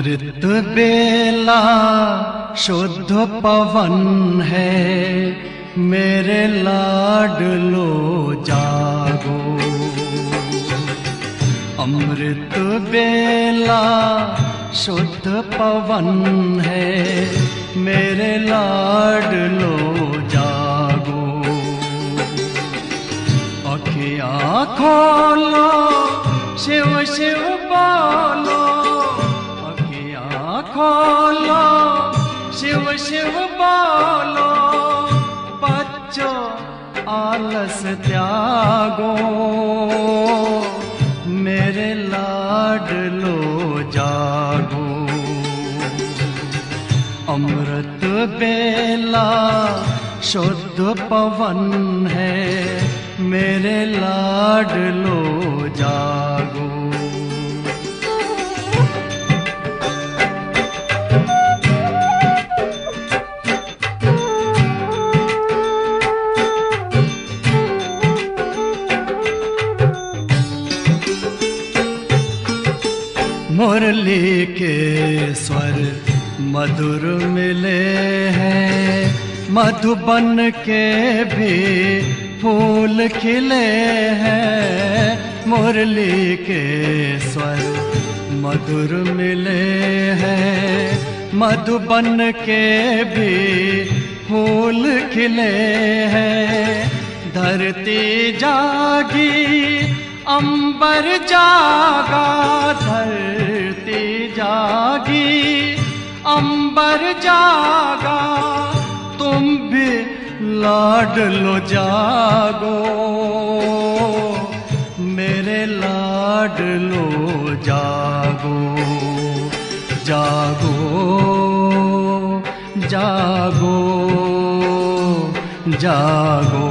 अमृत बेला शुद्ध पवन है, मेरे लाडलो जागो। अमृत बेला शुद्ध पवन है, मेरे लाडलो जागो। अखियाँ खोलो, शिव शिव बोलो, अखियाँ खोलो, शिव शिव बोलो। बच्चों आलस त्यागो, मेरे लाडलो जागो। अमृत बेला शुद्ध पवन है, मेरे लाडलो जागो। मुरली के स्वर मधुर मिले हैं, मधुबन के भी फूल खिले हैं। मुरली के स्वर मधुर मिले हैं, मधुबन के भी फूल खिले हैं। धरती जागी, अंबर जागा, धरती जागी, अंबर जागा। तुम भी लाडलो जागो, मेरे लाडलो जागो। जागो जागो जागो।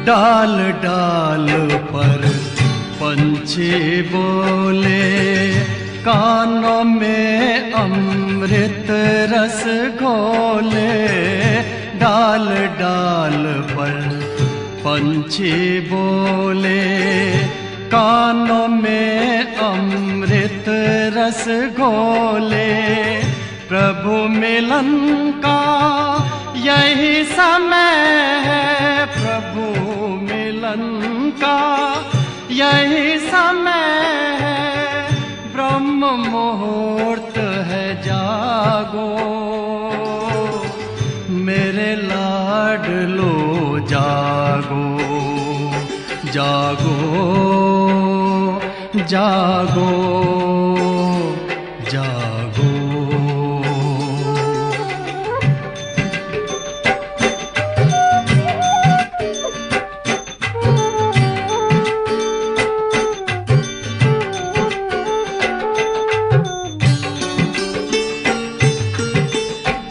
डाल डाल पर पंछी बोले, कानों में अमृत रस घोले। डाल डाल पर पंछी बोले, कानों में अमृत रस घोले। प्रभु मिलन का यही समय है, प्रभु मिलन का यही समय है। ब्रह्म मुहूर्त है, जागो, मेरे लाडलो जागो। जागो जागो जागो।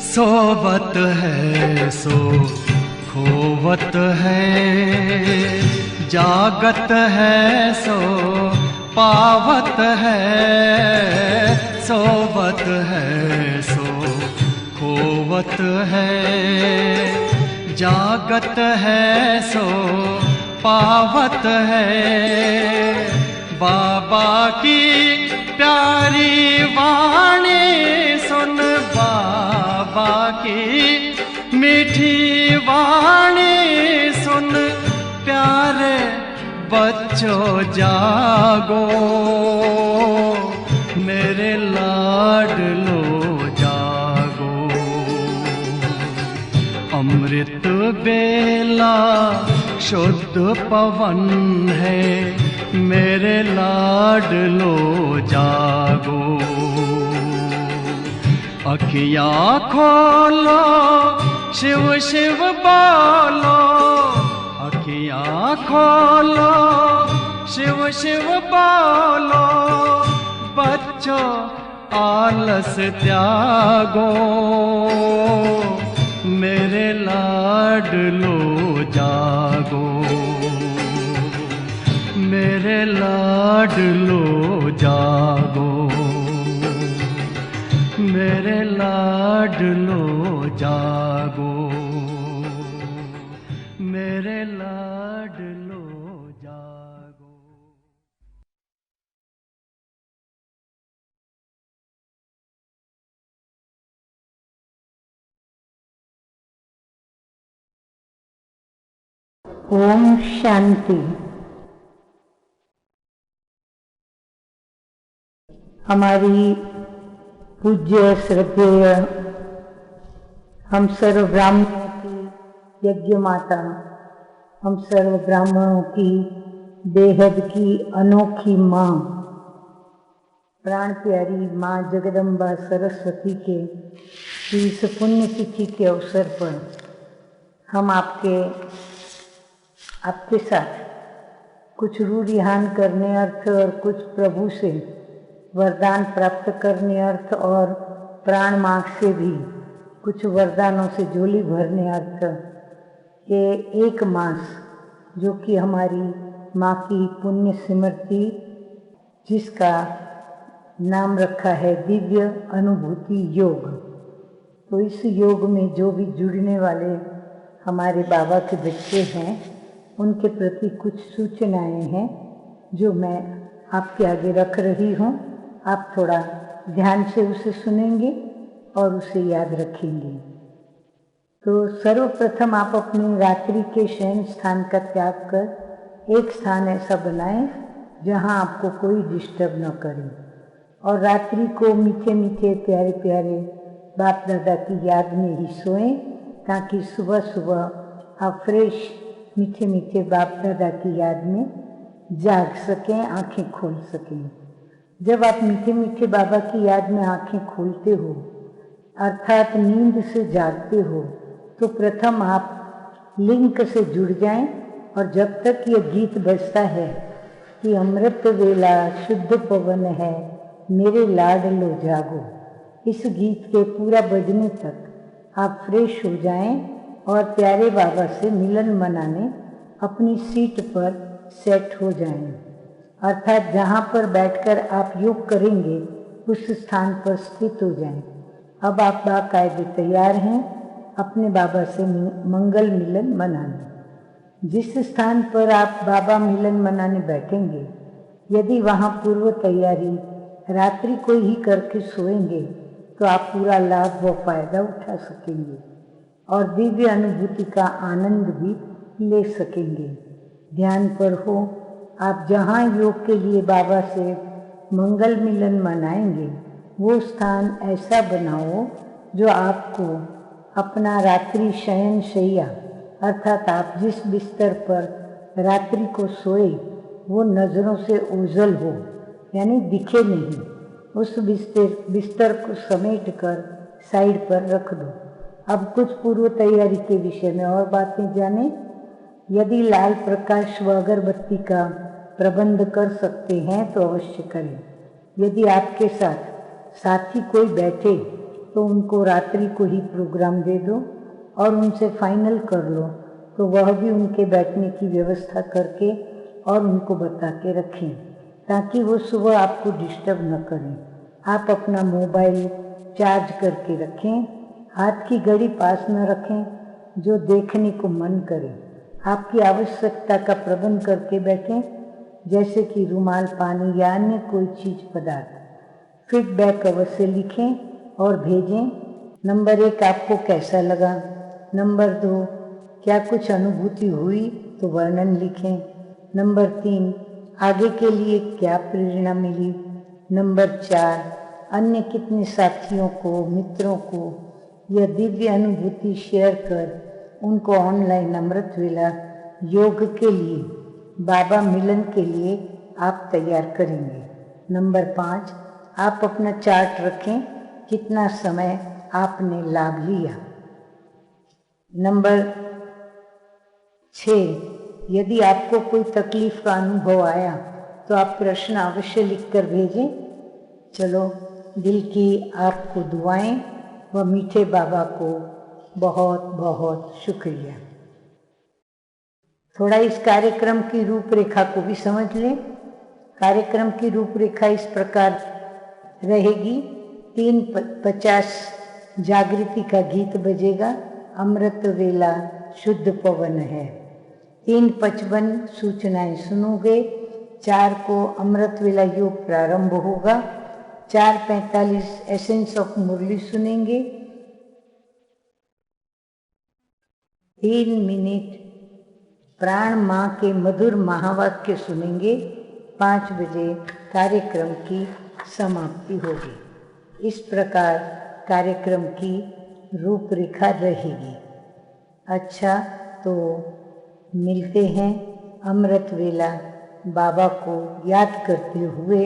सोवत है सो खोवत है, जागत है सो पावत है। सोवत है सो खोवत है, जागत है सो पावत है। बाबा की प्यारी वाणी सुन, बाबा की मीठी वाणी सुन। प्यारे बच्चों जागो, मेरे लाडलो जागो। अमृत बेला शुद्ध पवन है, मेरे लाडलो जागो। अखियाँ खोलो, शिव शिव बोलो, अखियाँ खोलो, शिव शिव बोलो। बच्चों आलस त्यागो, मेरे लाडलो जागो। मेरे लाडलो जागो, मेरे मेरे लाडलो जागो, मेरे लाडलो जागो। ओम शांति। हमारी पूज्य श्रद्धेय हम सर्व ब्राह्मणों की यज्ञ माता, हम सर्व ब्राह्मणों की बेहद की अनोखी माँ, प्राण प्यारी माँ जगदम्बा सरस्वती के इस पुण्य तिथि के अवसर पर हम आपके साथ कुछ रूढ़िहान करने अर्थ और कुछ प्रभु से वरदान प्राप्त करने अर्थ और प्राण मार्ग से भी कुछ वरदानों से झोली भरने अर्थ ये एक मास, जो कि हमारी माँ की पुण्य स्मृति, जिसका नाम रखा है दिव्य अनुभूति योग। तो इस योग में जो भी जुड़ने वाले हमारे बाबा के बच्चे हैं, उनके प्रति कुछ सूचनाएं हैं जो मैं आपके आगे रख रही हूँ। आप थोड़ा ध्यान से उसे सुनेंगे और उसे याद रखेंगे। तो सर्वप्रथम आप अपने रात्रि के शयन स्थान का त्याग कर एक स्थान ऐसा बनाएं जहां आपको कोई डिस्टर्ब न करे, और रात्रि को मीठे मीठे प्यारे प्यारे बाप दादा की याद में ही सोएं, ताकि सुबह सुबह आप फ्रेश मीठे मीठे बाप दादा की याद में जाग सकें, आंखें खोल सकें। जब आप मीठे मीठे बाबा की याद में आंखें खोलते हो, अर्थात नींद से जागते हो, तो प्रथम आप लिंक से जुड़ जाएं, और जब तक ये गीत बजता है कि अमृत वेला शुद्ध पवन है मेरे लाडलो जागो, इस गीत के पूरा बजने तक आप फ्रेश हो जाएं और प्यारे बाबा से मिलन मनाने अपनी सीट पर सेट हो जाएं, अर्थात जहाँ पर बैठकर आप योग करेंगे उस स्थान पर स्थित हो जाएं। अब आप बाकायदे तैयार हैं अपने बाबा से मंगल मिलन मनाने। जिस स्थान पर आप बाबा मिलन मनाने बैठेंगे, यदि वहाँ पूर्व तैयारी रात्रि को ही करके सोएंगे तो आप पूरा लाभ व फायदा उठा सकेंगे और दिव्य अनुभूति का आनंद भी ले सकेंगे। ध्यान पर हो, आप जहाँ योग के लिए बाबा से मंगल मिलन मनाएंगे वो स्थान ऐसा बनाओ जो आपको अपना रात्रि शयन शैया, अर्थात आप जिस बिस्तर पर रात्रि को सोए वो नज़रों से ओझल हो, यानी दिखे नहीं। उस बिस्तर को समेट कर साइड पर रख दो। अब कुछ पूर्व तैयारी के विषय में और बातें जानें। यदि लाल प्रकाश व अगरबत्ती का प्रबंध कर सकते हैं तो अवश्य करें। यदि आपके साथ साथी कोई बैठे तो उनको रात्रि को ही प्रोग्राम दे दो और उनसे फाइनल कर लो, तो वह भी उनके बैठने की व्यवस्था करके और उनको बता के रखें, ताकि वो सुबह आपको डिस्टर्ब न करें। आप अपना मोबाइल चार्ज करके रखें, हाथ की घड़ी पास न रखें जो देखने को मन करे। आपकी आवश्यकता का प्रबंध करके बैठें, जैसे कि रुमाल, पानी या अन्य कोई चीज पदार्थ। फीडबैक अवश्य लिखें और भेजें। नंबर 1, आपको कैसा लगा। नंबर 2, क्या कुछ अनुभूति हुई तो वर्णन लिखें। नंबर 3, आगे के लिए क्या प्रेरणा मिली। नंबर 4, अन्य कितने साथियों को, मित्रों को यह दिव्य अनुभूति शेयर कर उनको ऑनलाइन अमृत वेला योग के लिए, बाबा मिलन के लिए आप तैयार करेंगे। नंबर 5, आप अपना चार्ट रखें, कितना समय आपने लाभ लिया। नंबर 6, यदि आपको कोई तकलीफ का अनुभव आया तो आप प्रश्न अवश्य लिखकर भेजें। चलो, दिल की आपको दुआएं व मीठे बाबा को बहुत बहुत शुक्रिया। थोड़ा इस कार्यक्रम की रूपरेखा को भी समझ लें। कार्यक्रम की रूपरेखा इस प्रकार रहेगी। 3:50 जागृति का गीत बजेगा, अमृत वेला शुद्ध पवन है। 3:55 सूचनाएं सुनोगे। 4 को अमृत वेला योग प्रारंभ होगा। 4:45 एसेंस ऑफ मुरली सुनेंगे। 3 मिनट प्राण माँ के मधुर महावाक्य सुनेंगे। 5 बजे कार्यक्रम की समाप्ति होगी। इस प्रकार कार्यक्रम की रूपरेखा रहेगी। अच्छा, तो मिलते हैं अमृत वेला बाबा को याद करते हुए,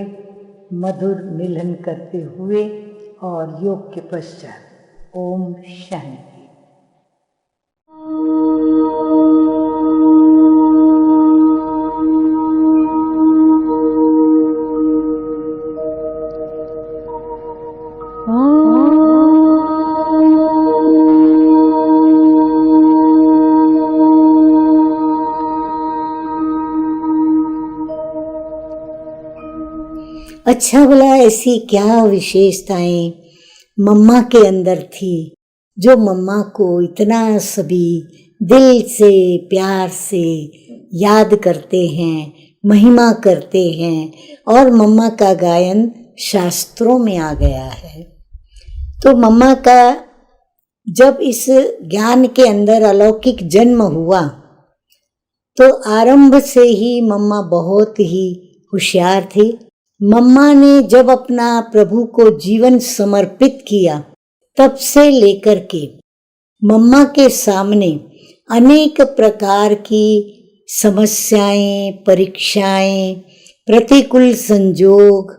मधुर मिलन करते हुए और योग के पश्चात। ओम शांति। अच्छा भला ऐसी क्या विशेषताएं मम्मा के अंदर थी जो मम्मा को इतना सभी दिल से प्यार से याद करते हैं, महिमा करते हैं, और मम्मा का गायन शास्त्रों में आ गया है। तो मम्मा का जब इस ज्ञान के अंदर अलौकिक जन्म हुआ तो आरंभ से ही मम्मा बहुत ही होशियार थी। मम्मा ने जब अपना प्रभु को जीवन समर्पित किया तब से लेकर के मम्मा के सामने अनेक प्रकार की समस्याएं, परीक्षाएं, प्रतिकूल संजोग,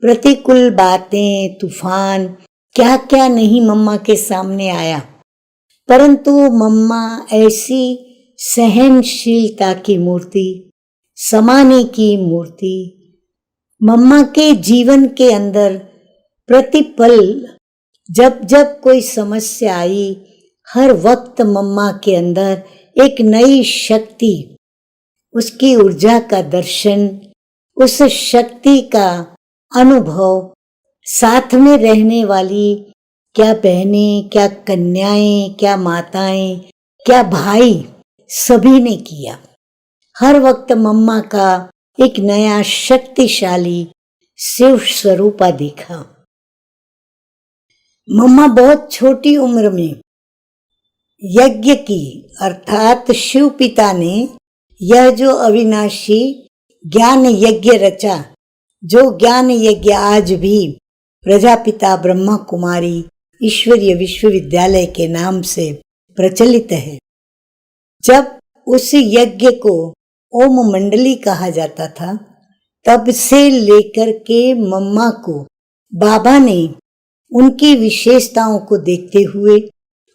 प्रतिकूल बातें, तूफान, क्या क्या नहीं मम्मा के सामने आया, परंतु मम्मा ऐसी सहनशीलता की मूर्ति, समाने की मूर्ति, मम्मा के जीवन के अंदर प्रतिपल जब जब कोई समस्या आई, हर वक्त मम्मा के अंदर एक नई शक्ति, उसकी ऊर्जा का दर्शन, उस शक्ति का अनुभव, साथ में रहने वाली क्या बहनें, क्या कन्याएं, क्या माताएं, क्या भाई, सभी ने किया। हर वक्त मम्मा का एक नया शक्तिशाली शिव स्वरूपा दिखा। मम्मा बहुत छोटी उम्र में यज्ञ की, अर्थात शिव पिता ने यह जो अविनाशी ज्ञान यज्ञ रचा, जो ज्ञान यज्ञ आज भी प्रजापिता ब्रह्मा कुमारी ईश्वरीय विश्वविद्यालय के नाम से प्रचलित है। जब उस यज्ञ को ओम मंडली कहा जाता था, तब से लेकर के मम्मा को बाबा ने उनकी विशेषताओं को देखते हुए,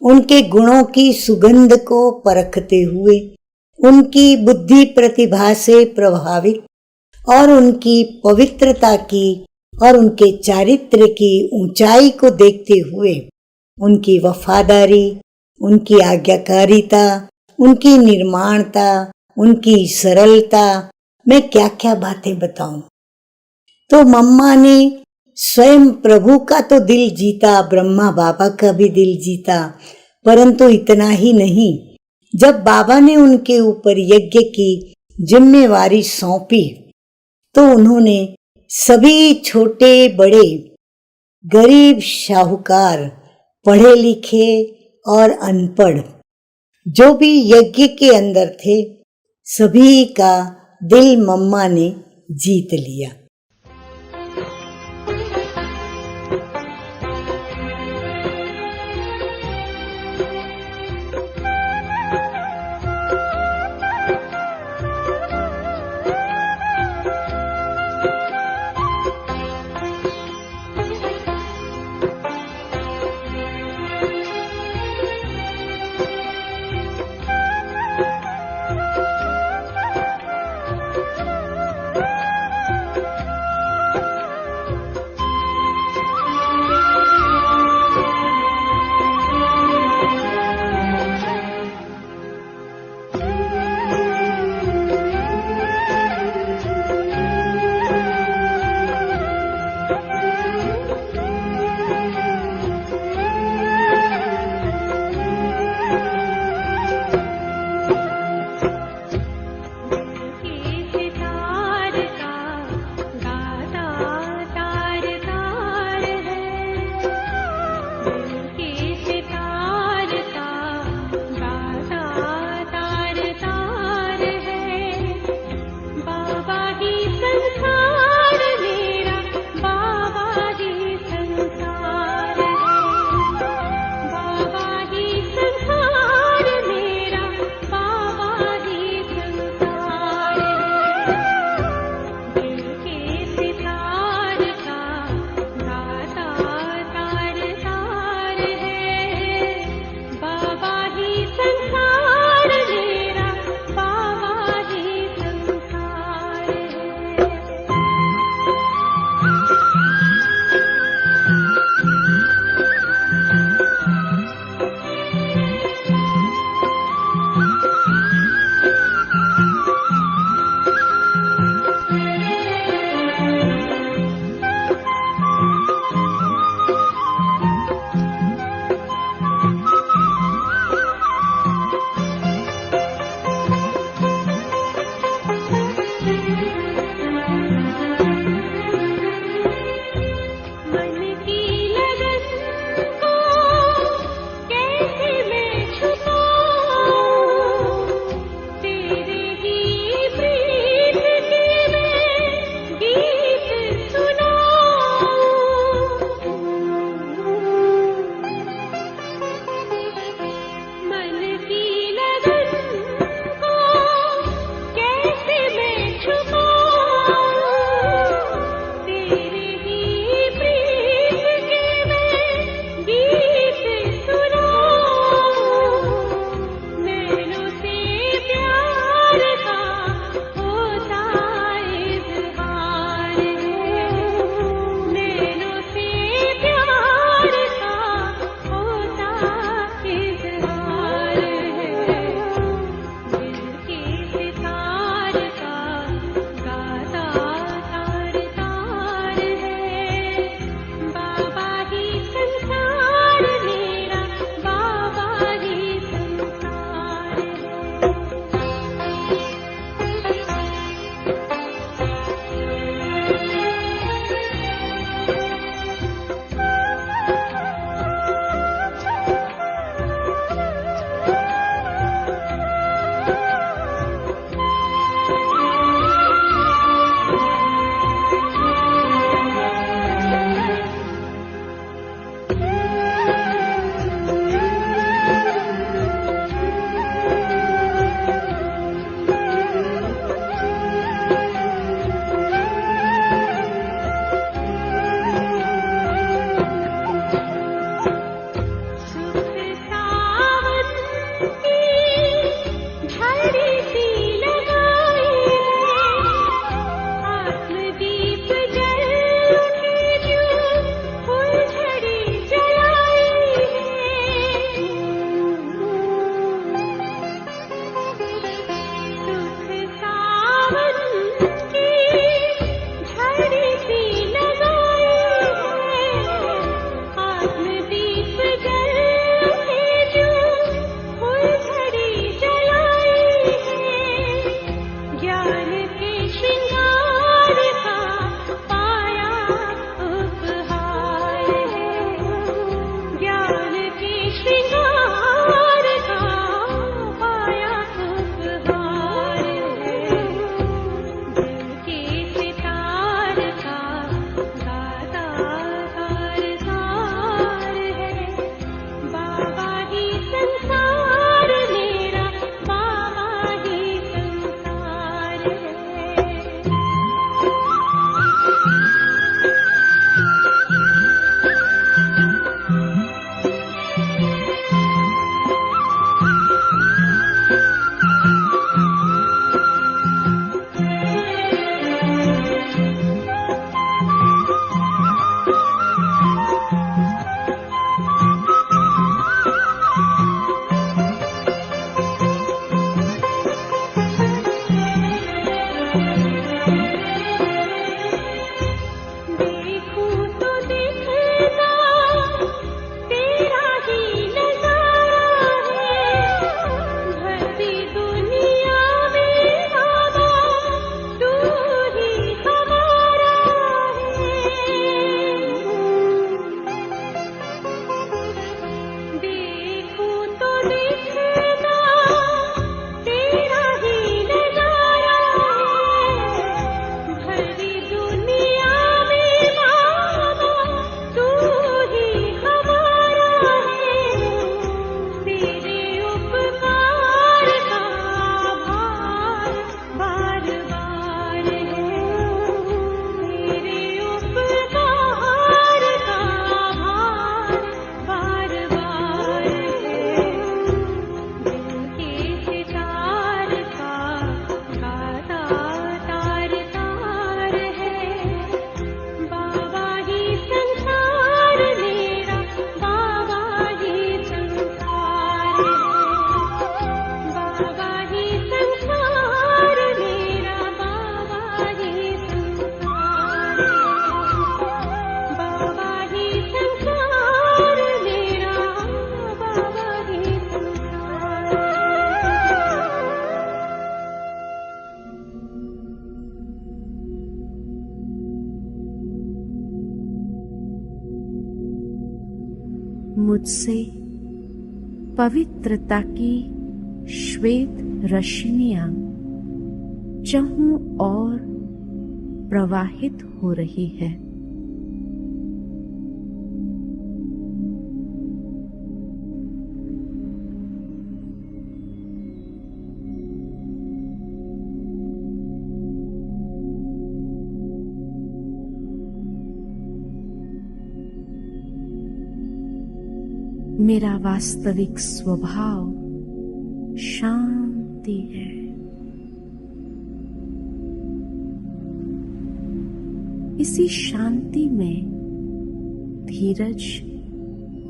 उनके गुणों की सुगंध को परखते हुए, उनकी बुद्धि प्रतिभा से प्रभावित और उनकी पवित्रता की और उनके चारित्र की ऊंचाई को देखते हुए, उनकी वफादारी, उनकी आज्ञाकारिता, उनकी निर्माणता, उनकी सरलता, मैं क्या क्या बातें बताऊं। तो मम्मा ने स्वयं प्रभु का तो दिल जीता, ब्रह्मा बाबा का भी दिल जीता, परंतु इतना ही नहीं, जब बाबा ने उनके ऊपर यज्ञ की जिम्मेवारी सौंपी तो उन्होंने सभी छोटे बड़े, गरीब साहूकार, पढ़े लिखे और अनपढ़, जो भी यज्ञ के अंदर थे, सभी का दिल मम्मा ने जीत लिया। मुझसे पवित्रता की श्वेत रश्मियां चहु और प्रवाहित हो रही है। मेरा वास्तविक स्वभाव शांति है। इसी शांति में धीरज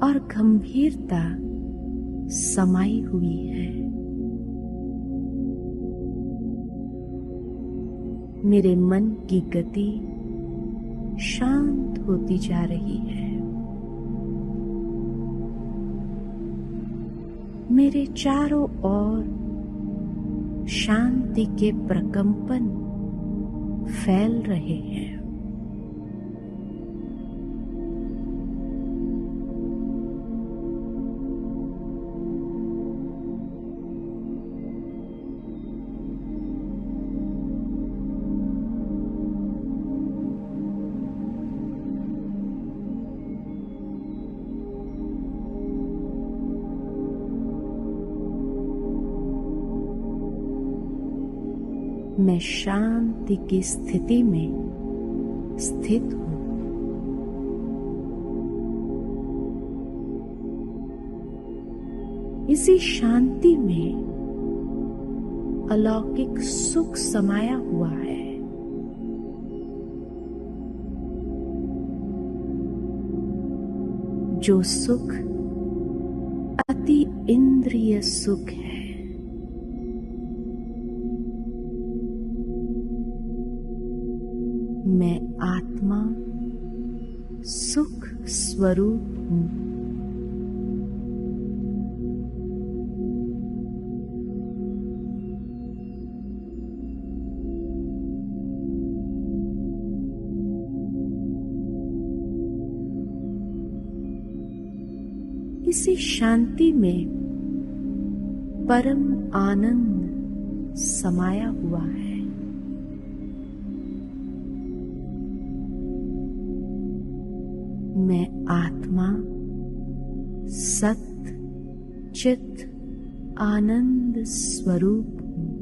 और गंभीरता समाई हुई है। मेरे मन की गति शांत होती जा रही है। मेरे चारों ओर शांति के प्रकंपन फैल रहे हैं। मैं शांति की स्थिति में स्थित हूं। इसी शांति में अलौकिक सुख समाया हुआ है। जो सुख अति इंद्रिय सुख है। मैं आत्मा सुख स्वरूप हूं। इसी शांति में परम आनंद समाया हुआ है। मैं आत्मा सत्य चित आनंद स्वरूप हूं।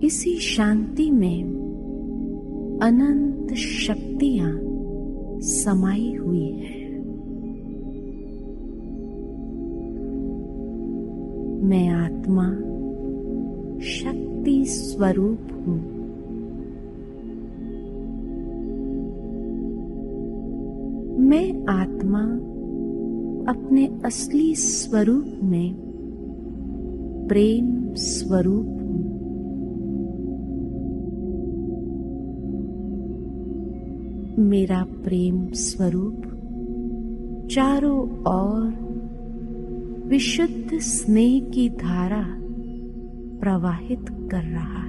इसी शांति में अनंत शक्तियां समाई हुई है। मैं आत्मा शक्ति स्वरूप हूं। मैं आत्मा अपने असली स्वरूप में प्रेम स्वरूप हूं। मेरा प्रेम स्वरूप चारों ओर विशुद्ध स्नेह की धारा प्रवाहित कर रहा है।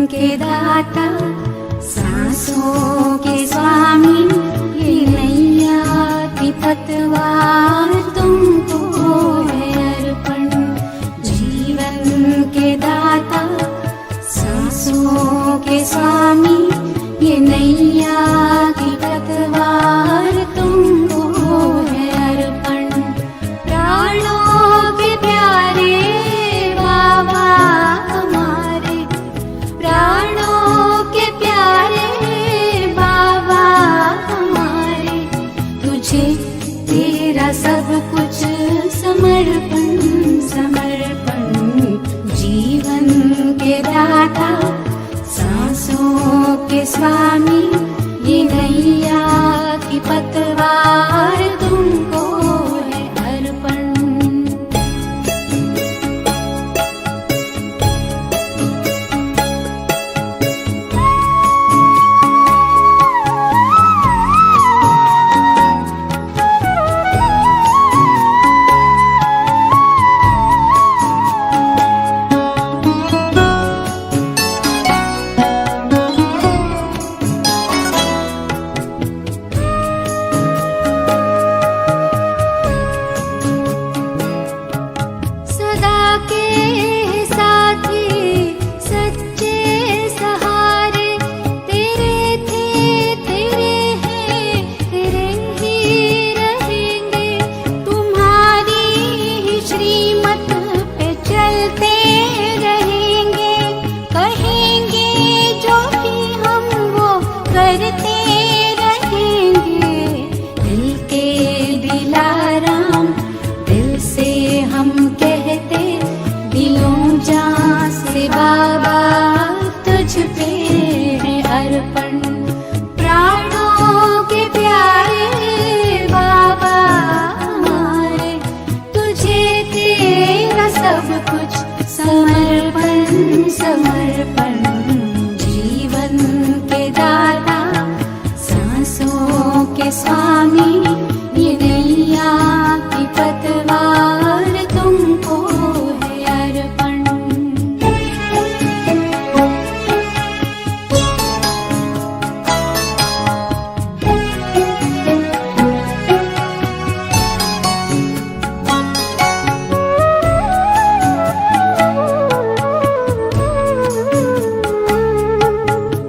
के दाता सांसों के स्वामी, ये नैया की पतवार तुमको है अर्पण। जीवन के दाता सांसों के स्वामी, ये नैया की पतवार तुम के साथी सच्चे सहारे तेरे थे, तेरे हैं, तेरे ही रहेंगे। तुम्हारी ही श्रीमत पे चलते रहेंगे, कहेंगे जो भी हम वो करते रहेंगे। दिल के दिलाराम दिल से हम कहते, दिलों जान से बाबा तुझ पे है अर्पण। प्राणों के प्यारे बाबा हमारे, तुझे तेरा सब कुछ समर्पण समर्पण। जीवन के दाता सांसों के स्वामी, ये नैया की पतवार तुमको है अर्पण।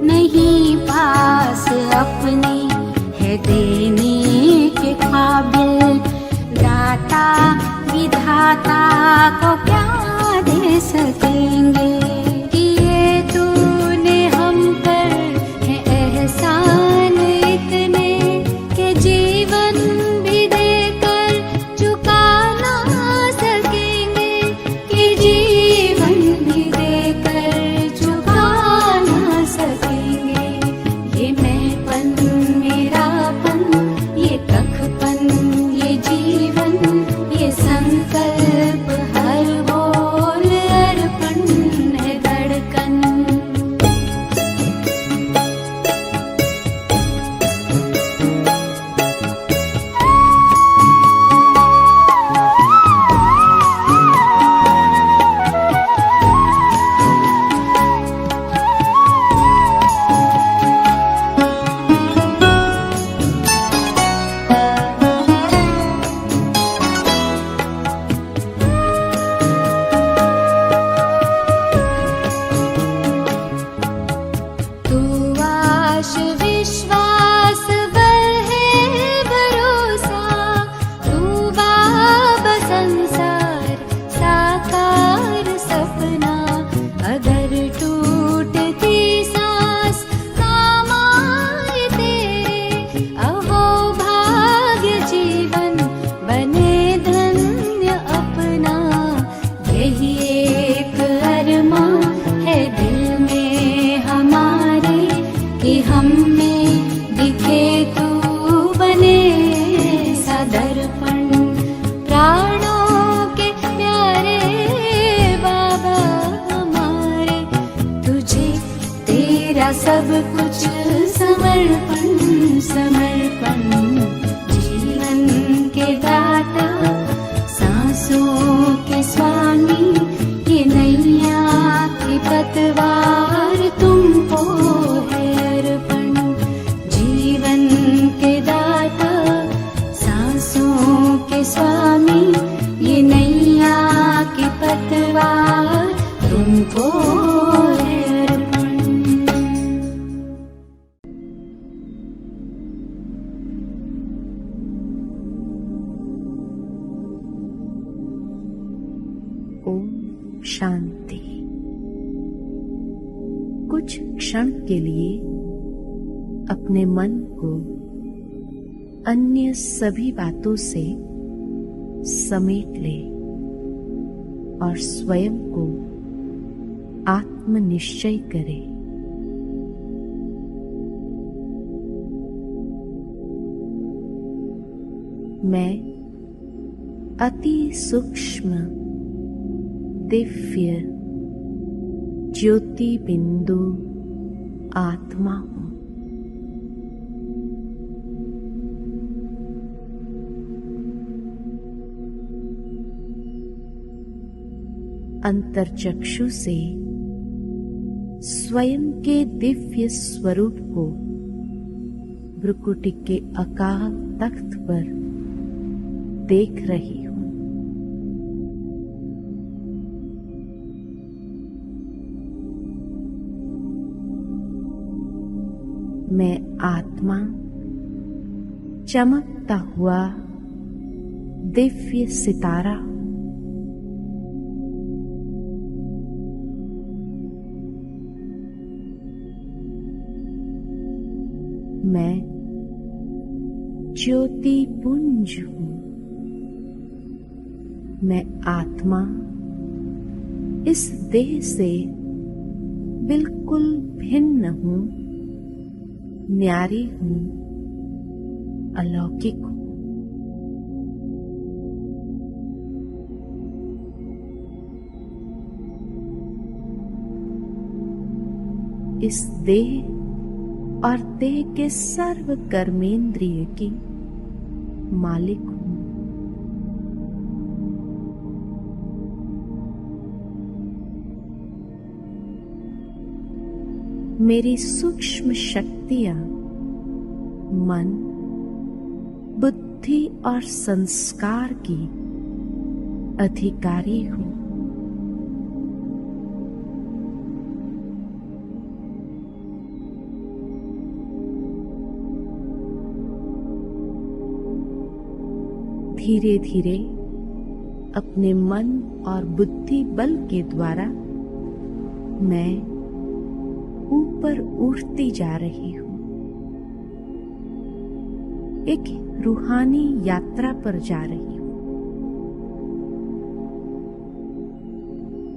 नहीं पास अपने है देने के काबिल, दाता विधाता को क्या दे सकेंगे। किए तूने हम पर है एहसान इतने, के जीवन भी देकर चुका ना सकेंगे, कि जीवन भी देकर चुका ना सकेंगे। ये मैंपन मेरापन, ये कखपन, ये जीवन, ये संकल्प हर बोल अर्पण है धड़कन। तू आश विश्वास बल है भरोसा, तू बाब संसार साकार सपना। अगर टूटती सांस काम आए तेरे, अहो भाग्य जीवन बने धन्य अपना। यही एक अरमां है दिल में हमारे, कि हम में दिखे तू बने सदर्पण। प्राणों के प्यारे बाबा हमारे, तुझे तेरा सब कुछ समर्पण समर्पण। जीवन के दाता सांसों के स्वामी, ये नैया की पतवार तुमको है अर्पण। जीवन के दाता सांसों के स्वामी, ये नैया की पतवार तुमको है अर्पण। ओम शांति। कुछ क्षण के लिए अपने मन को अन्य सभी बातों से समेट ले और स्वयं को आत्मनिश्चय करे। मैं अति सूक्ष्म दिव्य ज्योति बिंदु आत्मा हूं। अंतर्चक्षु से स्वयं के दिव्य स्वरूप को भ्रुकुटी के अकाल तख्त पर देख रही हूं। मैं आत्मा चमकता हुआ दिव्य सितारा हूं। मैं ज्योति पुंज हूं। मैं आत्मा इस देह से बिल्कुल भिन्न हूं, न्यारी हूं, अलौकिक हूं। इस देह और देह के सर्व कर्मेंद्रिय की मालिक हूं। मेरी सूक्ष्म शक्तियां मन, बुद्धि और संस्कार की अधिकारी हूं। धीरे धीरे अपने मन और बुद्धि बल के द्वारा मैं ऊपर उठती जा रही हूं। एक रूहानी यात्रा पर जा रही हूं।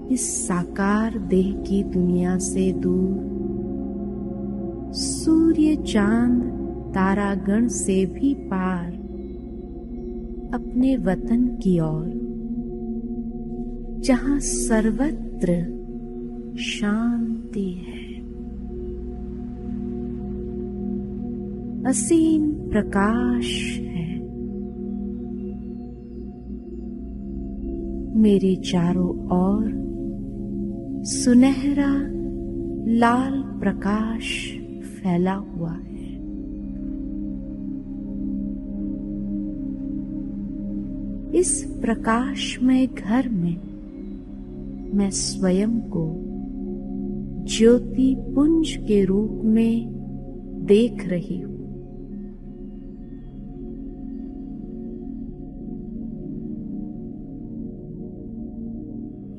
इस साकार देह की दुनिया से दूर, सूर्य, चांद, तारागण से भी पार अपने वतन की ओर, जहां सर्वत्र शांति है, असीम प्रकाश है। मेरे चारों ओर सुनहरा लाल प्रकाश फैला हुआ है। इस प्रकाशमय घर में मैं स्वयं को ज्योति पुंज के रूप में देख रही हूं।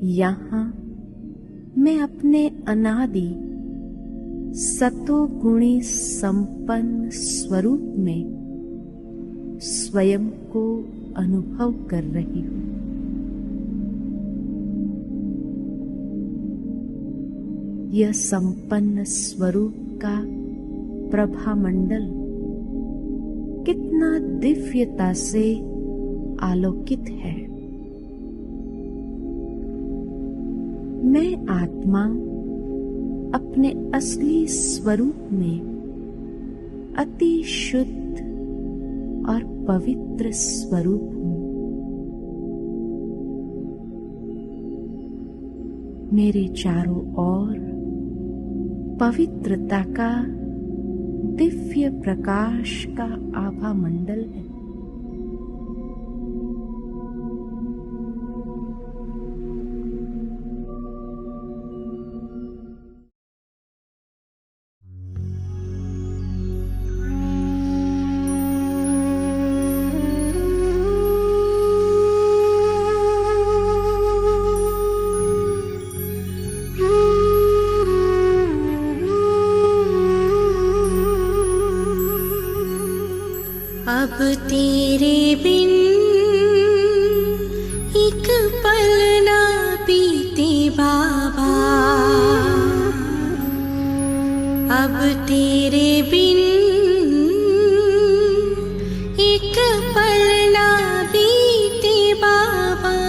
यहां मैं अपने अनादि सतोगुणी संपन्न स्वरूप में स्वयं को अनुभव कर रही हूं। यह संपन्न स्वरूप का प्रभामंडल कितना दिव्यता से आलोकित है। मैं आत्मा अपने असली स्वरूप में अति शुद्ध और पवित्र स्वरूप हूं। मेरे चारों ओर पवित्रता का दिव्य प्रकाश का आभा मंडल है। अब तेरे बिन एक पल ना बीते बाबा, अब तेरे बिन एक पल ना बीते बाबा।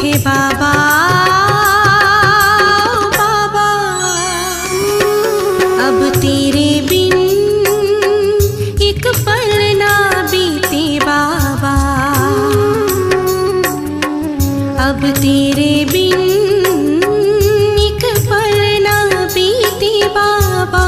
थे बाबा, बाबा। अब तेरे बिन एक पल ना बीते बाबा, अब तेरे बिन एक पल ना बीते बाबा।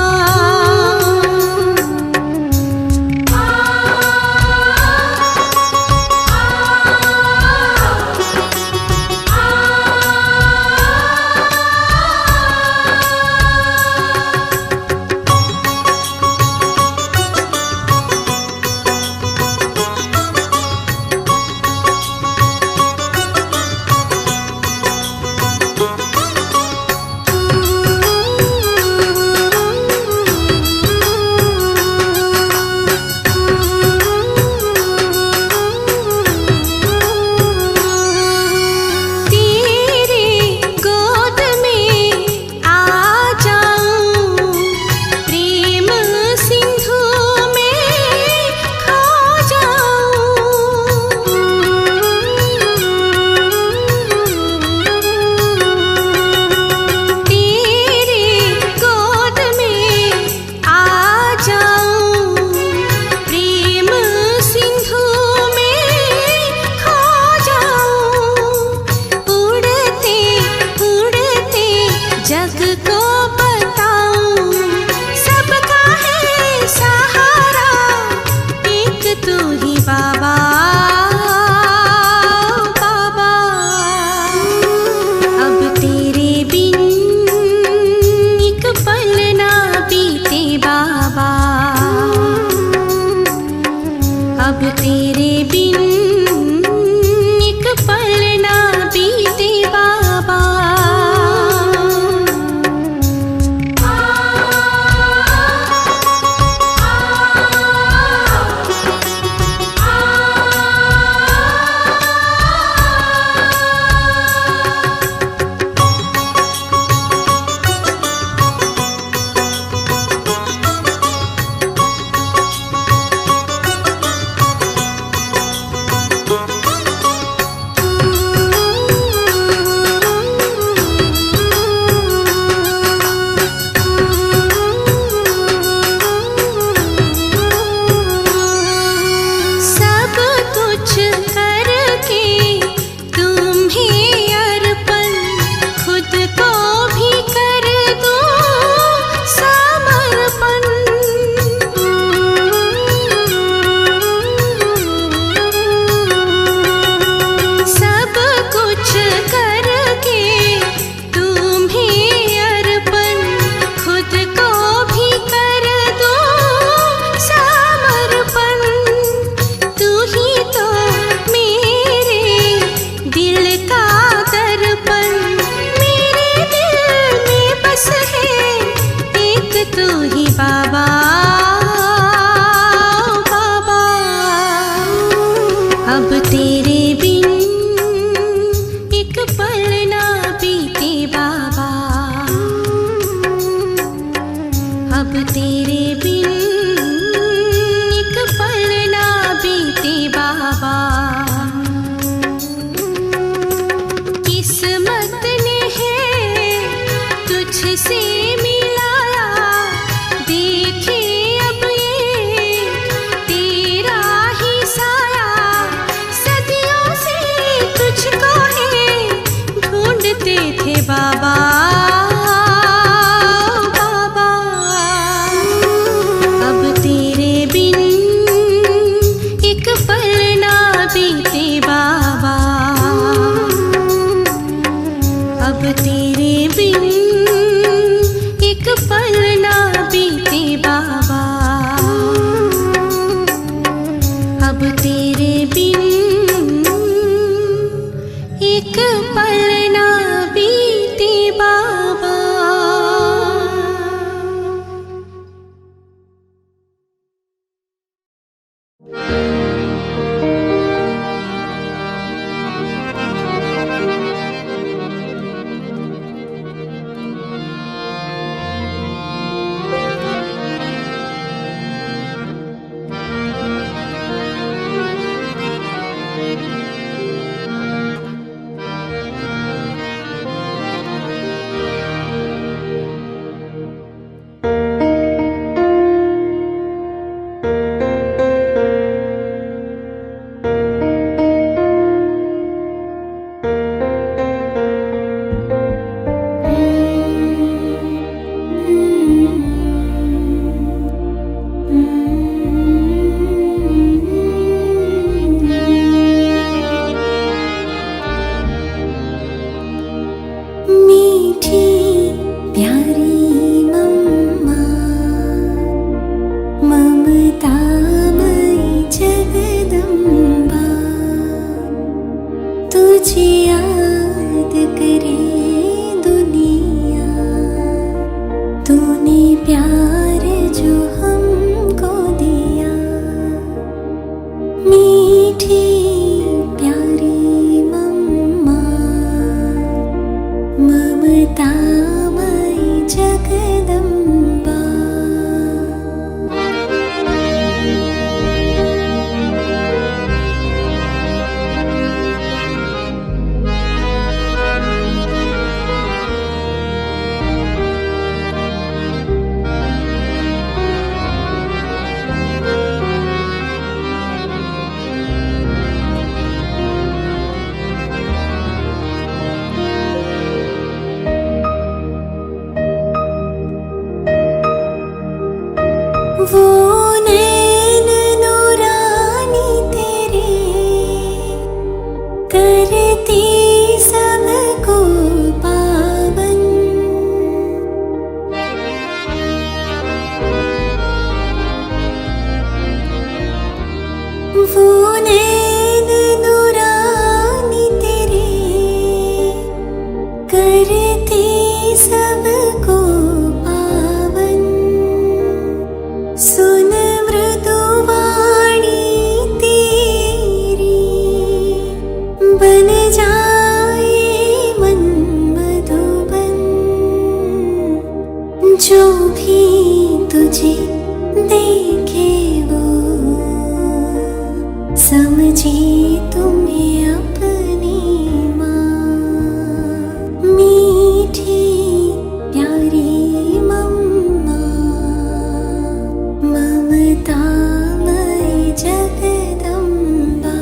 अब तेरे बिन एक पल ना बीते बाबा। अब तेरे बिन एक पल ना बीते बाबा। अब तेरे बिन एक पल ना बीते बाबा। किस्मत ने है तुझसे मिलाया, देखे अब ये तेरा ही साया। सदियों से तुझको है ढूंढते थे बाबा, बाबा। अब तेरे बिन एक पल ना बीते बाबा। अब तेरे बिन तुझे याद करे दुनिया, तूने प्यार जो हमको दिया, मीठी प्यारी मम्मा, ममतामयी जगदम्बा। वो नैन नूरानी तेरे करती सबको पावन, वो नैन नूरानी तेरे करती सबको पावन। सुन मृदुवाणी तेरी बन जाए मन मधुबन, जो भी तुझे देखे वो समझे तुम्हें अपनी माँ, मीठी प्यारी मम्मा, ममतामयी जगदम्बा।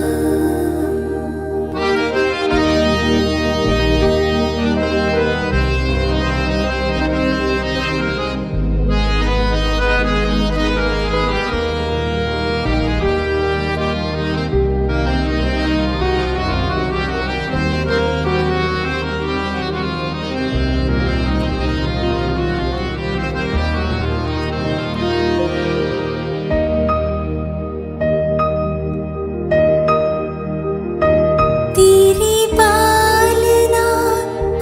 तेरी पालना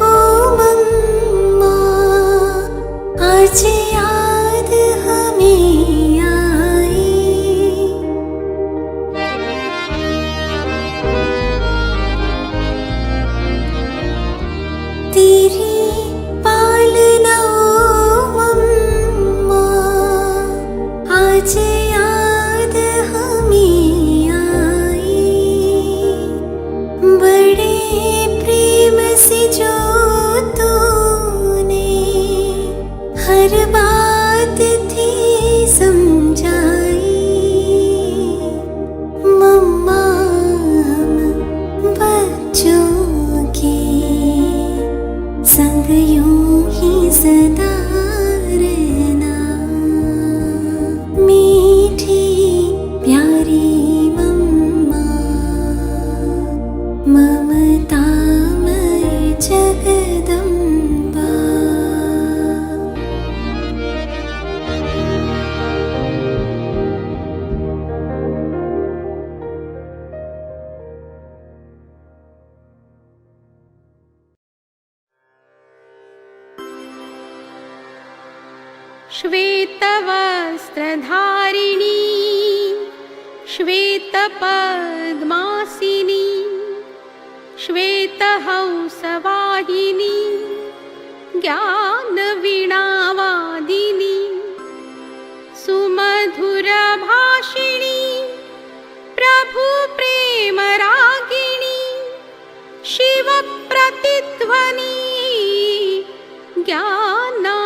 ओ मम्मा आज याद हमें आई, तेरी पालना ओ मम्मा आज याद हमें आई, बड़े प्रेम से जो तूने हर बात थी समझाई, मम्मा हम बच्चों के संग यूं ही सदा रहना, मीठी प्यारी मम्मा, ममतामयी जगदम्बा। श्वेतवस्त्रधारिणी श्वेतपद्मासिनी श्वेतहंसवाहिनी ज्ञानवीणावादिनी सुमधुरभाषिणी प्रभु प्रेमरागिणी शिवप्रतिध्वनि ज्ञानामृतवाणी।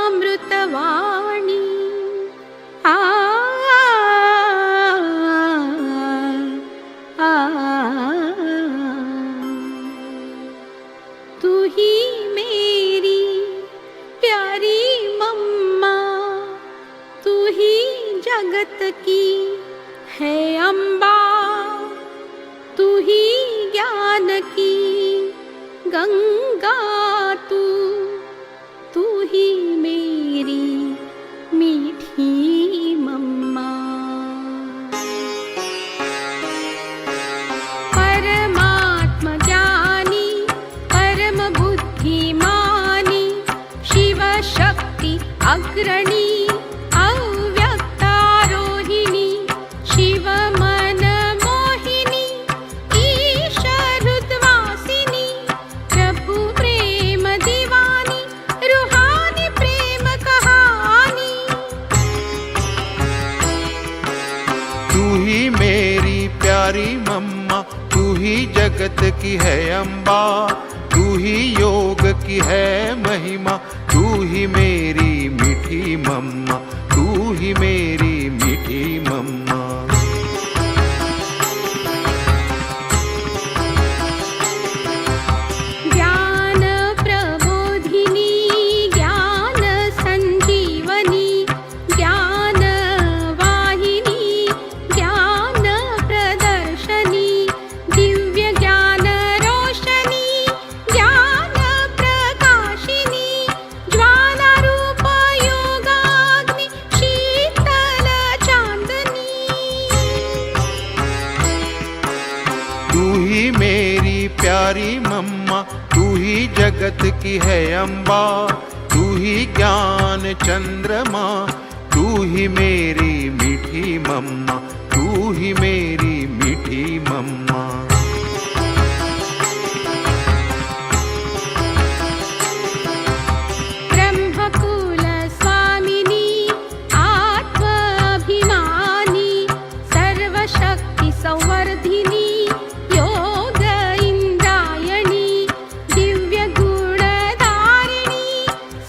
तू ही मेरी प्यारी मम्मा, तू ही जगत की है अम्बा, तू ही ज्ञान की गंगा, तू ही मेरी मीठी मम्मा। परमात्मा ज्ञानी अग्रणी अव्यक्तारोहिणी शिवमन मोहिनी ईशहृद्वासिनी प्रभु प्रेम दीवानी रूहानी प्रेम कहानी। तू ही मेरी प्यारी मम्मा, तू ही जगत की है अम्बा, तू ही योग की है महिमा, तू ही मेरी मीठी मम्मा, तू ही मेरी मीठी मम्मा। ज्ञान प्रबोधिनी ज्ञान संजीवनी ज्ञान वाहिनी ज्ञान प्रदर्शनी दिव्य ज्ञान रोशनी ज्ञान प्रकाशिनी ज्वाला रूप योगाग्नि शीतल चांदनी। तू ही मेरी प्यारी मम्मा, तू ही जगत की है अम्बा, तू ही ज्ञान चंद्रमा, तू ही मेरी मीठी मम्मा, तू ही मेरी मीठी मम्मा। ब्रह्मकुल स्वामिनी आत्माभिमानी सर्वशक्ति संवर्धिनी योग इंद्रायणी दिव्य गुणधारिणी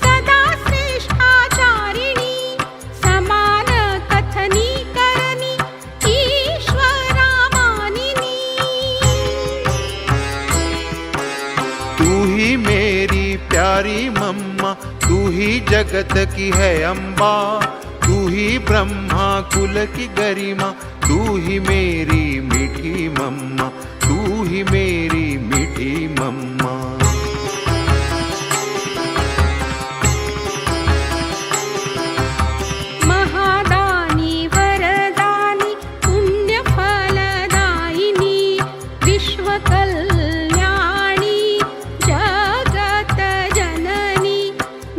सदा श्रेष्ठाचारिणी समान कथनी करनी ईश्वरा मानिनी। तू ही मेरी प्यारी मम्मा, तू ही जगत की है अम्बा, तू ही ब्रह्मा कुल की गरिमा, तू ही मेरी मीठी मम्मा, तू ही मेरी मीठी मम्मा। महादानी वरदानी पुण्य फलदायिनी विश्वकल्याणी जगत जननी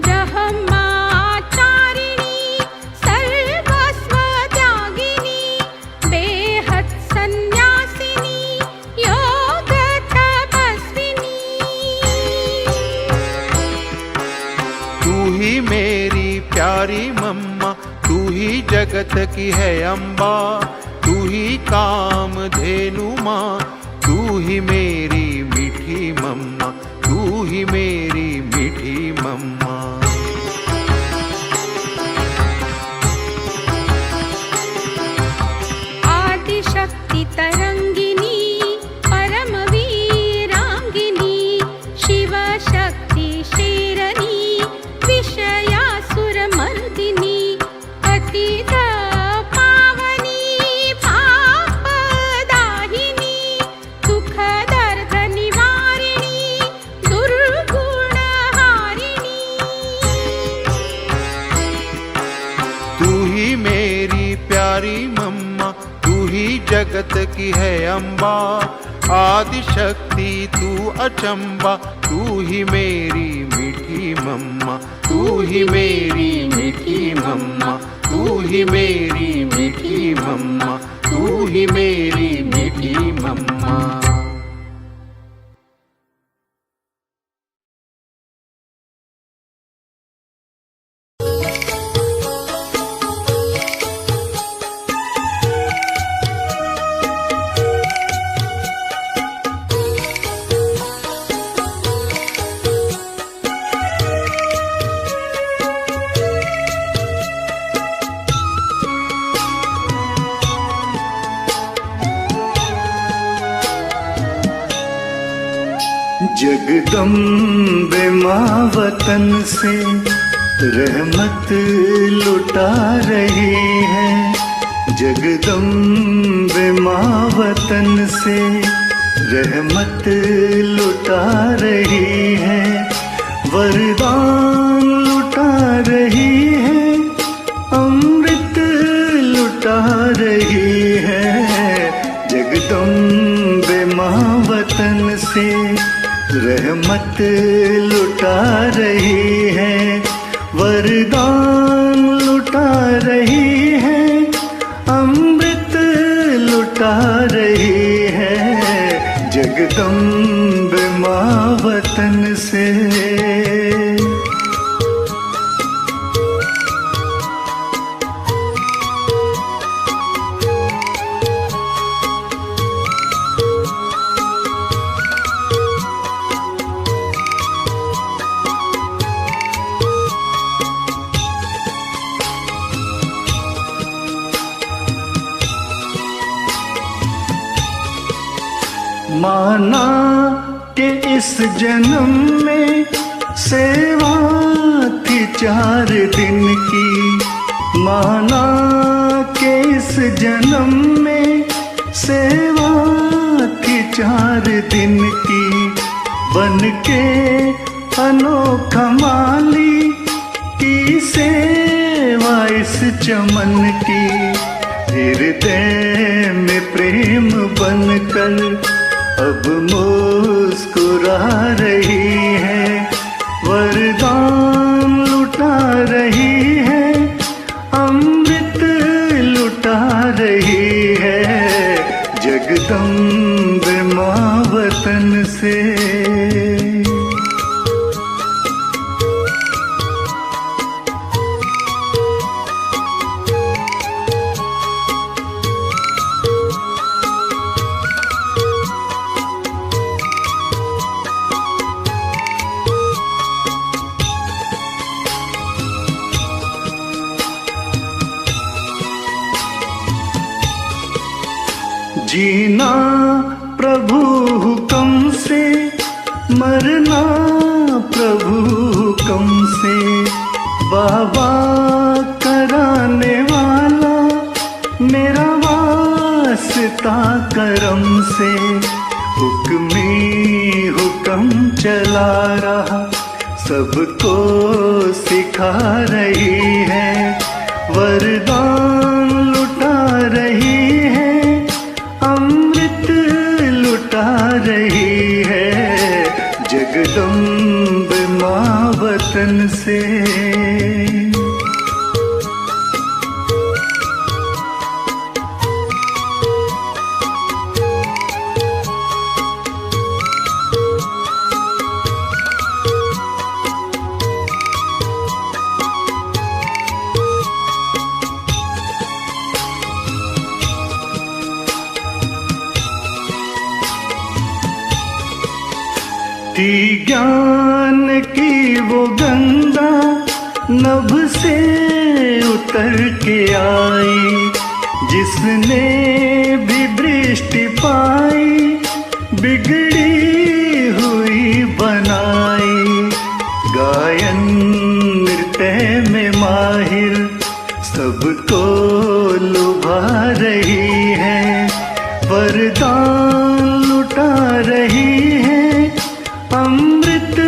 ब्रह्मचारिणी सर्वस्व त्यागिनी बेहद सन्यासिनी योग तपस्विनी। तू ही मेरी प्यारी मम्मा, तू ही जगत की है अम्बा, तू ही काम धेनु माँ, तू ही मेरी मीठी मम्मा, तू ही मेरी मीठी मम्मा। आदिशक्ति तरंगिनी परम वीरांगिनी शिवशक्ति शेरनी विषयासुरमर्दिनी अतीत पावनी पापदाहिनी दुख दर्द निवारिणी दुर्गुणहारिणी। तू ही मेरी प्यारी मम्मा, तू ही जगत की है अम्बा, आदि शक्ति तू अचंबा, तू ही मेरी मीठी मम्मा, तू ही मेरी मीठी मम्मा, तू ही मेरी मीठी मम्मा, तू ही मेरी मीठी मम्मा। जगदम्बे माँ वतन से रहमत लुटा रही है, जगदम्बे माँ वतन से रहमत लुटा रही है, वरदान लुटा रही है, अमृत लुटा रही है। जगदम्बे माँ वतन से रहमत लुटा रही है, वरदान जगदम्ब माँ वतन से। माना कि इस जन्म में सेवा थी 4 दिन की, माना कि इस जन्म में सेवा थी 4 दिन की। बन के अनोखा माली की सेवा इस चमन की, हृदय में प्रेम बनकर अब मुस्कुरा रही है, वरदान लुटा रही है, अमृत लुटा रही है, जगदम्ब माँ वतन से। जीना प्रभु हुक्म से, मरना प्रभु हुक्म से, बाबा कराने वाला मेरा वास्ता करम से। हुक्मी हुक्म चला रहा, सबको सिखा रही है, वरदान लुटा रही है, अमृत लुटा रही है, जगदम्ब माँ वतन से। थी ज्ञान की वो गंगा नभ से उतर के आई, जिसने भी दृष्टि पाई बिगड़ी हुई बनाई। गायन नृत्य में माहिर सबको लुभा रही है, वरदान लुटा रही है, अमृत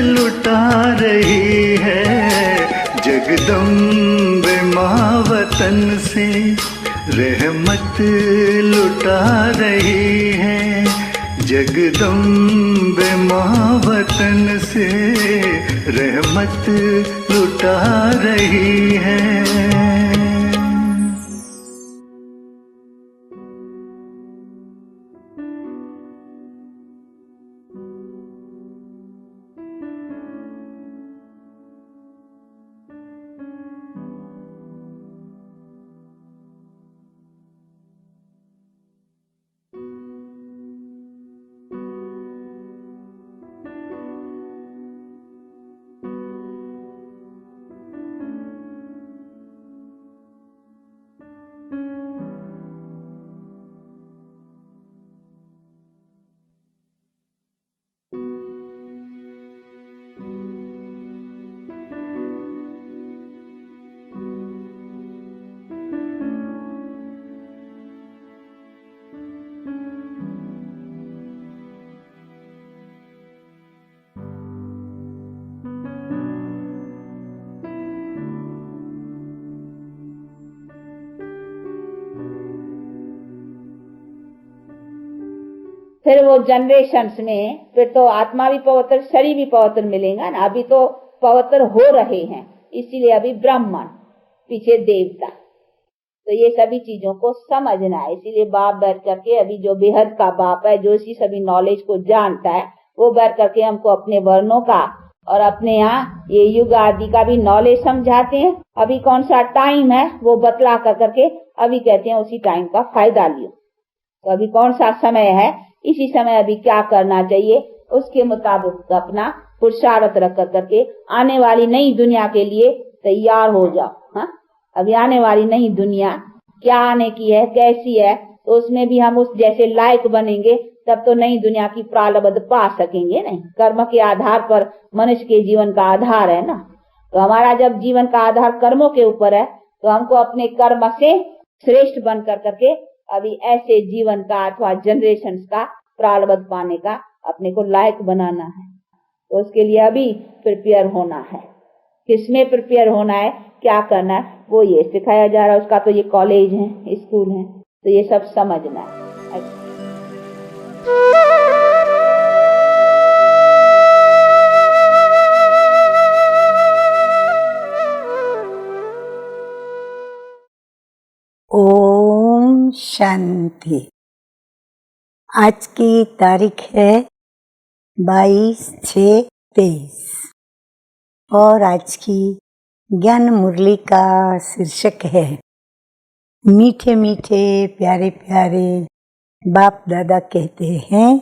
लुटा रही है, जगदम्ब माँ वतन से। रहमत लुटा रही है, जगदम्ब माँ वतन से, रहमत लुटा रही है। फिर वो जनरेशन्स में फिर तो आत्मा भी पवित्र, शरीर भी पवित्र मिलेगा ना। अभी तो पवित्र हो रहे हैं, इसीलिए अभी ब्राह्मण, पीछे देवता। तो ये सभी चीजों को समझना है। इसीलिए बाप बैठ करके, अभी जो बेहद का बाप है, जो इसी सभी नॉलेज को जानता है, वो बैठ करके हमको अपने वर्णों का और अपने यहाँ ये युग आदि का भी नॉलेज समझाते हैं। अभी कौन सा टाइम है वो बतला कर करके अभी कहते हैं उसी टाइम का फायदा लियो। तो अभी कौन सा समय है, इसी समय अभी क्या करना चाहिए, उसके मुताबिक अपना पुरुषार्थ रख कर करके आने वाली नई दुनिया के लिए तैयार हो जाओ। हाँ, अभी आने वाली नई दुनिया क्या आने की है, कैसी है, तो उसमें भी हम उस जैसे लायक बनेंगे, तब तो नई दुनिया की प्रारब्ध पा सकेंगे। नहीं, कर्म के आधार पर मनुष्य के जीवन का आधार है ना। तो हमारा जब जीवन का आधार कर्मों के ऊपर है, तो हमको अपने कर्म से श्रेष्ठ बन कर करके अभी ऐसे जीवन का अथवा जनरेशन का प्रारब्ध पाने का अपने को लायक बनाना है। तो उसके लिए अभी प्रिपेयर होना है। किसमें प्रिपेयर होना है, क्या करना है, वो ये सिखाया जा रहा है। उसका तो ये कॉलेज है, स्कूल है, तो ये सब समझना है। ओम शांति। आज की तारीख है 22/6/23 और आज की ज्ञान मुरली का शीर्षक है मीठे मीठे प्यारे प्यारे बाप दादा कहते हैं,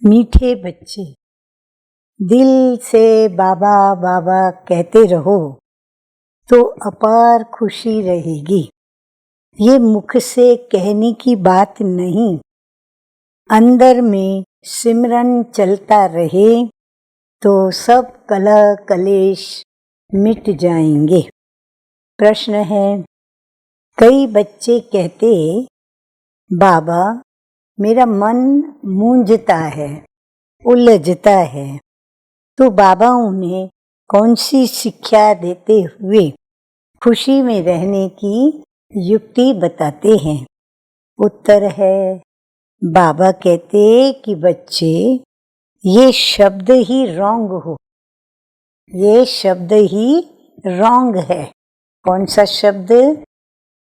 मीठे बच्चे दिल से बाबा बाबा कहते रहो तो अपार खुशी रहेगी। ये मुख से कहने की बात नहीं, अंदर में सिमरन चलता रहे तो सब कलह कलेश मिट जाएंगे। प्रश्न है, कई बच्चे कहते बाबा मेरा मन मूंझता है, उलझता है, तो बाबा उन्हें कौन सी शिक्षा देते हुए खुशी में रहने की युक्ति बताते हैं? उत्तर है, बाबा कहते कि बच्चे ये शब्द ही रॉन्ग हो, ये शब्द ही रॉन्ग है। कौन सा शब्द?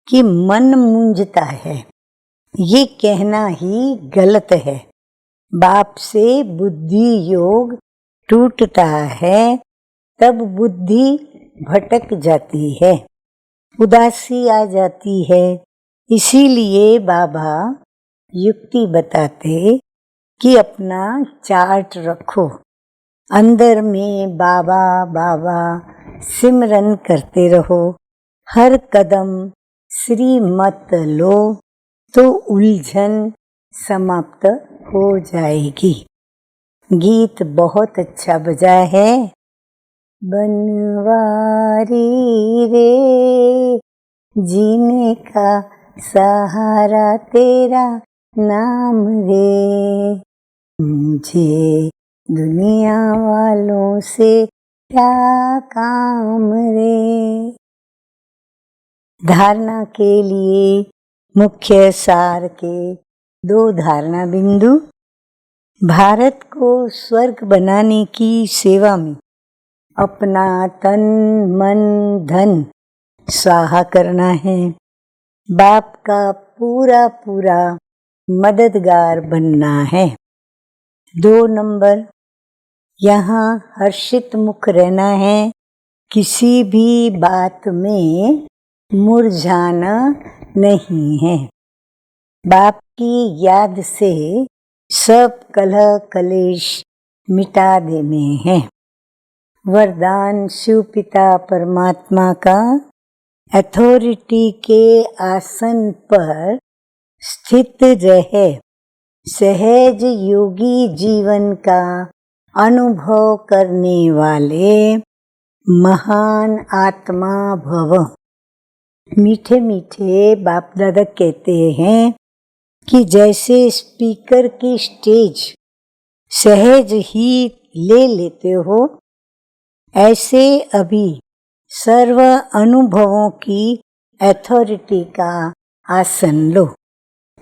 कि मन मूंझता है, ये कहना ही गलत है। बाप से बुद्धि योग टूटता है, तब बुद्धि भटक जाती है, उदासी आ जाती है। इसीलिए बाबा युक्ति बताते कि अपना चार्ट रखो, अंदर में बाबा बाबा सिमरन करते रहो, हर कदम श्री मत लो तो उलझन समाप्त हो जाएगी। गीत बहुत अच्छा बजा है, बनवारी रे जीने का सहारा तेरा नाम रे, मुझे दुनिया वालों से क्या काम रे। धारणा के लिए मुख्य सार के 2 धारणा बिंदु। भारत को स्वर्ग बनाने की सेवा में अपना तन मन धन स्वाहा करना है, बाप का पूरा पूरा मददगार बनना है। 2 नंबर, यहाँ हर्षित मुख रहना है, किसी भी बात में मुरझाना नहीं है। बाप की याद से सब कलह कलेश मिटा देने हैं। वरदान शिव पिता परमात्मा का अथॉरिटी के आसन पर स्थित रहे, सहज योगी जीवन का अनुभव करने वाले महान आत्मा भव। मीठे मीठे बाप दादा कहते हैं कि जैसे स्पीकर की स्टेज सहज ही ले लेते हो, ऐसे अभी सर्व अनुभवों की अथॉरिटी का आसन लो।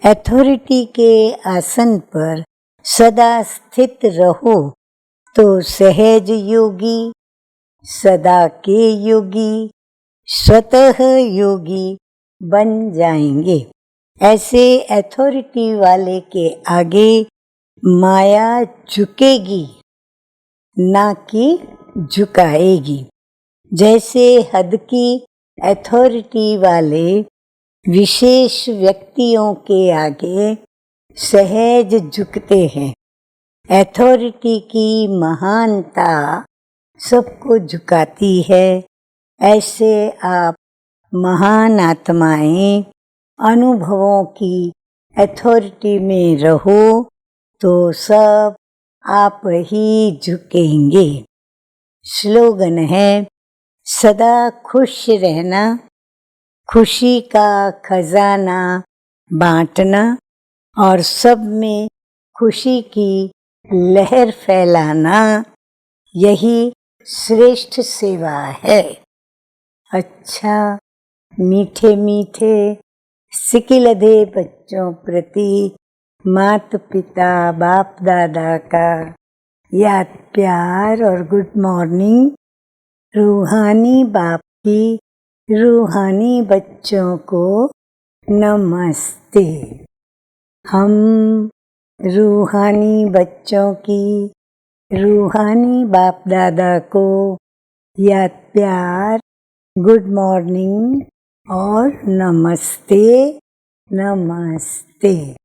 अथॉरिटी के आसन पर सदा स्थित रहो तो सहज योगी, सदा के योगी, स्वतः योगी बन जाएंगे। ऐसे अथॉरिटी वाले के आगे माया झुकेगी, ना कि झुकाएगी। जैसे हद की अथॉरिटी वाले विशेष व्यक्तियों के आगे सहज झुकते हैं। अथॉरिटी की महानता सबको झुकाती है। ऐसे आप महान आत्माएं अनुभवों की अथॉरिटी में रहो तो सब आप ही झुकेंगे। स्लोगन है, सदा खुश रहना, खुशी का खजाना बांटना और सब में खुशी की लहर फैलाना, यही श्रेष्ठ सेवा है। अच्छा, मीठे मीठे सिकिलधे बच्चों प्रति माता पिता बाप दादा का याद प्यार और गुड मॉर्निंग। रूहानी बाप की रूहानी बच्चों को नमस्ते। हम रूहानी बच्चों की रूहानी बाप दादा को याद प्यार, गुड मॉर्निंग और नमस्ते नमस्ते।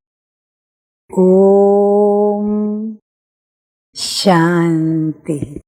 ओम शांति।